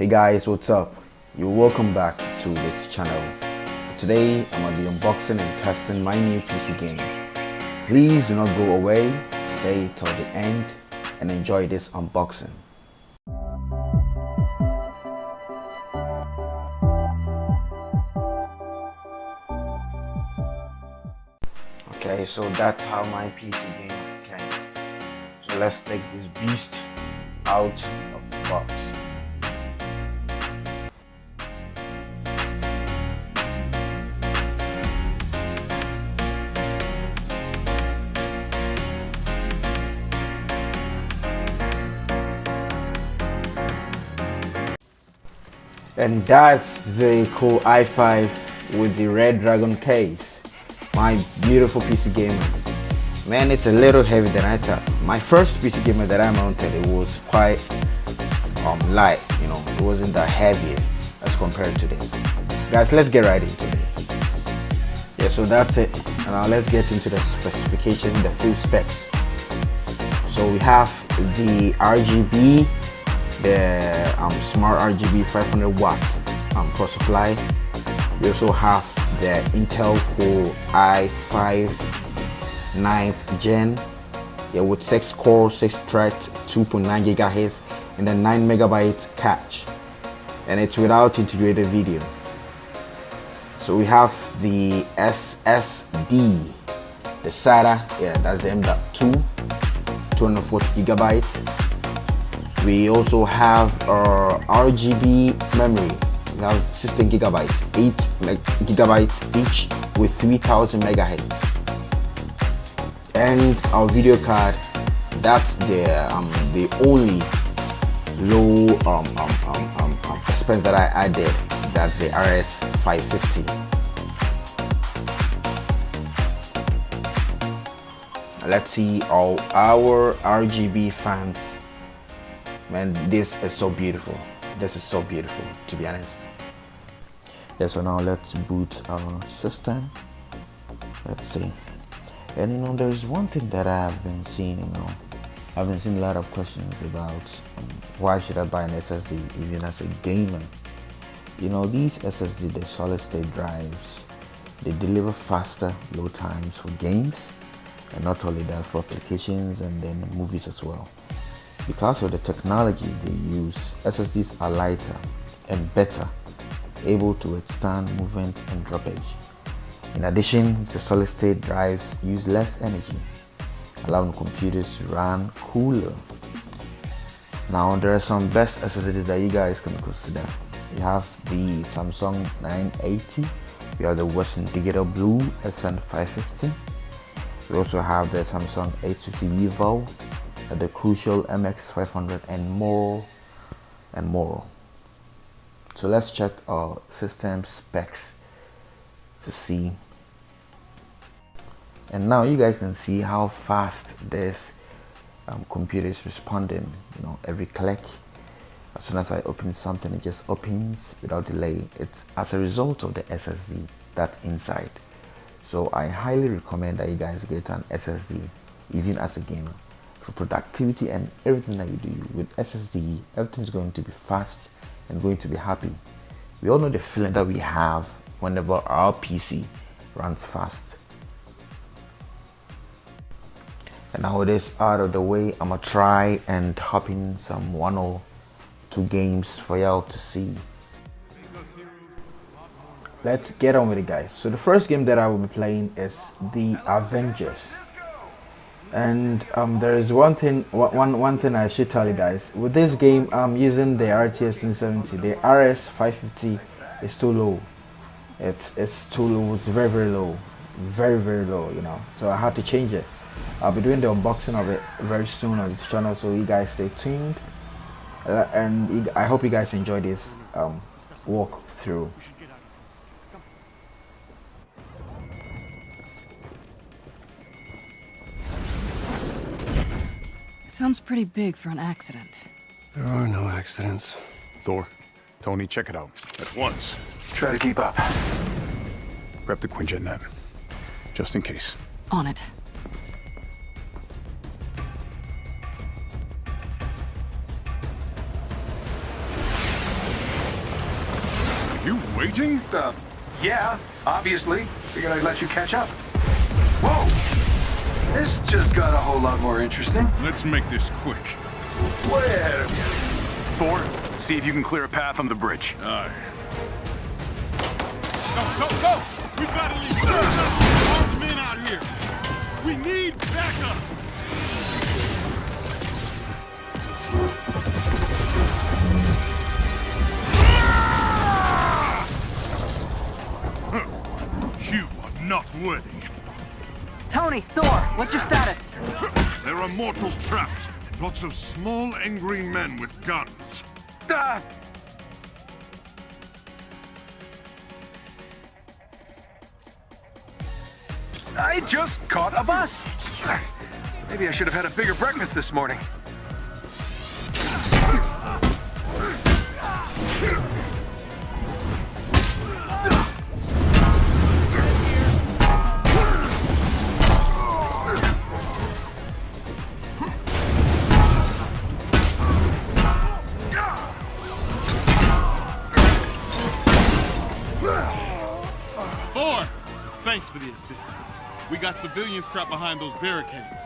Hey guys, what's up? You're welcome back to this channel. For today, I'm gonna be unboxing and testing my new PC game. Please do not go away, stay till the end and enjoy this unboxing. Okay, so that's how my PC game came. So let's take this beast out of the box. And that's the cool i5 with the red dragon case. My beautiful PC gamer. Man, it's a little heavy than I thought. My first PC gamer that I mounted, it was quite light, you know, it wasn't that heavy as compared to this. Guys, let's get right into this. Yeah, so that's it. And now let's get into the specification, the full specs. So we have the RGB, the smart RGB 500 watt power supply. We also have the Intel Core i5 9th gen, yeah, with 6 core, 6 thread, 2.9 GHz, and then 9 MB cache, and it's without integrated video. So we have the SSD, the SATA, yeah, that's the M.2, 240 GB. We also have our RGB memory. We have 16 GB, 8 GB each with 3000 MHz. And our video card, that's the only low expense that I added. That's the RS 550. Let's see all our RGB fans. Man, this is so beautiful. This is so beautiful, to be honest. Yeah, so now let's boot our system. Let's see. And you know, there's one thing that I've been seeing, you know, I've been seeing a lot of questions about why should I buy an SSD even as a gamer. You know, these SSD, the solid state drives, they deliver faster load times for games, and not only that, for applications and then movies as well. Because of the technology they use, SSDs are lighter and better able to withstand movement and droppage. In addition, the solid state drives use less energy, allowing computers to run cooler. Now, there are some best SSDs that you guys can consider. You have the Samsung 980, we have the Western Digital Blue SN550, we also have the Samsung 850 EVO, the Crucial MX500, and more and more. So let's check our system specs to see. And now you guys can see how fast this computer is responding. You know, every click, as soon as I open something, it just opens without delay. It's as a result of the SSD that's inside. So I highly recommend that you guys get an SSD, even as a gamer, for productivity and everything that you do. With SSD, everything is going to be fast and going to be happy. We all know the feeling that we have whenever our PC runs fast. And now with this out of the way, I'm gonna try and hop in some 1 or 2 games for y'all to see. Let's get on with it, guys. So the first game that I will be playing is the Avengers. And there is one thing I should tell you guys. With this game, I'm using the RTS 2070. The RS 550 is too low. It's too low. It's very low, very low. You know, so I had to change it. I'll be doing the unboxing of it very soon on this channel, so you guys stay tuned. And I hope you guys enjoy this walk through. Sounds pretty big for an accident. There are no accidents. Thor, Tony, check it out. At once. Try to keep up. Grab the Quinjet net. Just in case. On it. You waiting? Yeah, obviously. Figured I'd let you catch up. Whoa! This just got a whole lot more interesting. Let's make this quick. Way ahead of you. Thor, see if you can clear a path on the bridge. Aye. Go! We gotta leave all the men out here. We need backup. You are not worthy. Tony, Thor, what's your status? There are mortals trapped. Lots of small, angry men with guns. Ah! I just caught a bus. Maybe I should have had a bigger breakfast this morning. Thor! Thanks for the assist. We got civilians trapped behind those barricades.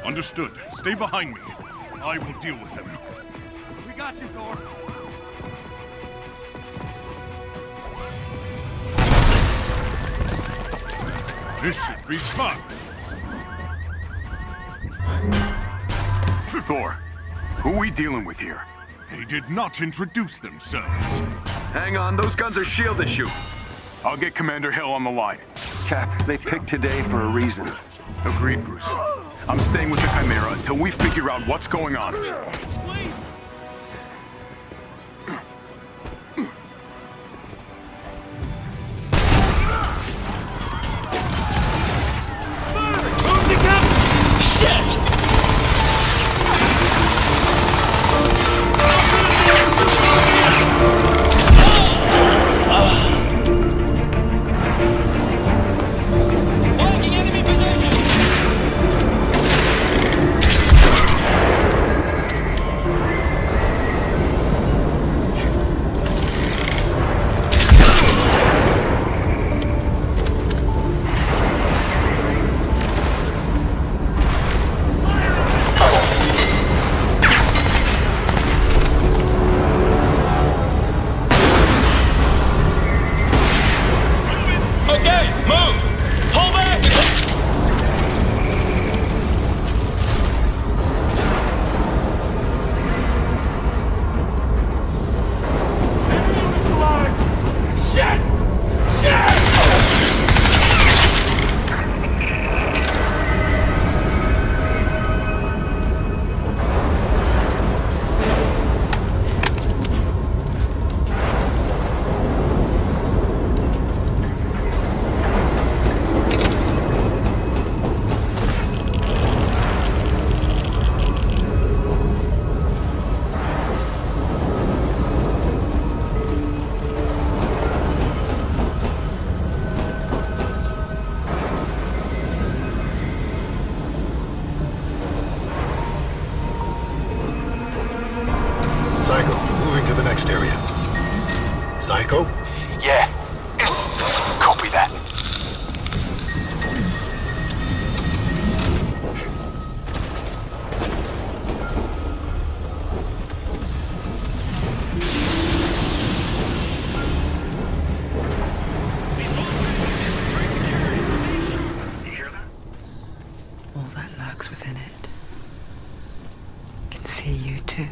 Understood. Stay behind me. I will deal with them. We got you, Thor. This should be fun. Thor, who are we dealing with here? They did not introduce themselves. Hang on, those guns are shielded, shoot. I'll get Commander Hill on the line. Cap, they picked today for a reason. Agreed, Bruce. I'm staying with the Chimera until we figure out what's going on. Please! Psycho, moving to the next area. Psycho? Yeah. Copy that. All that lurks within it can see you too.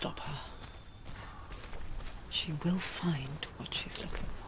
stop her. She will find what she's looking for.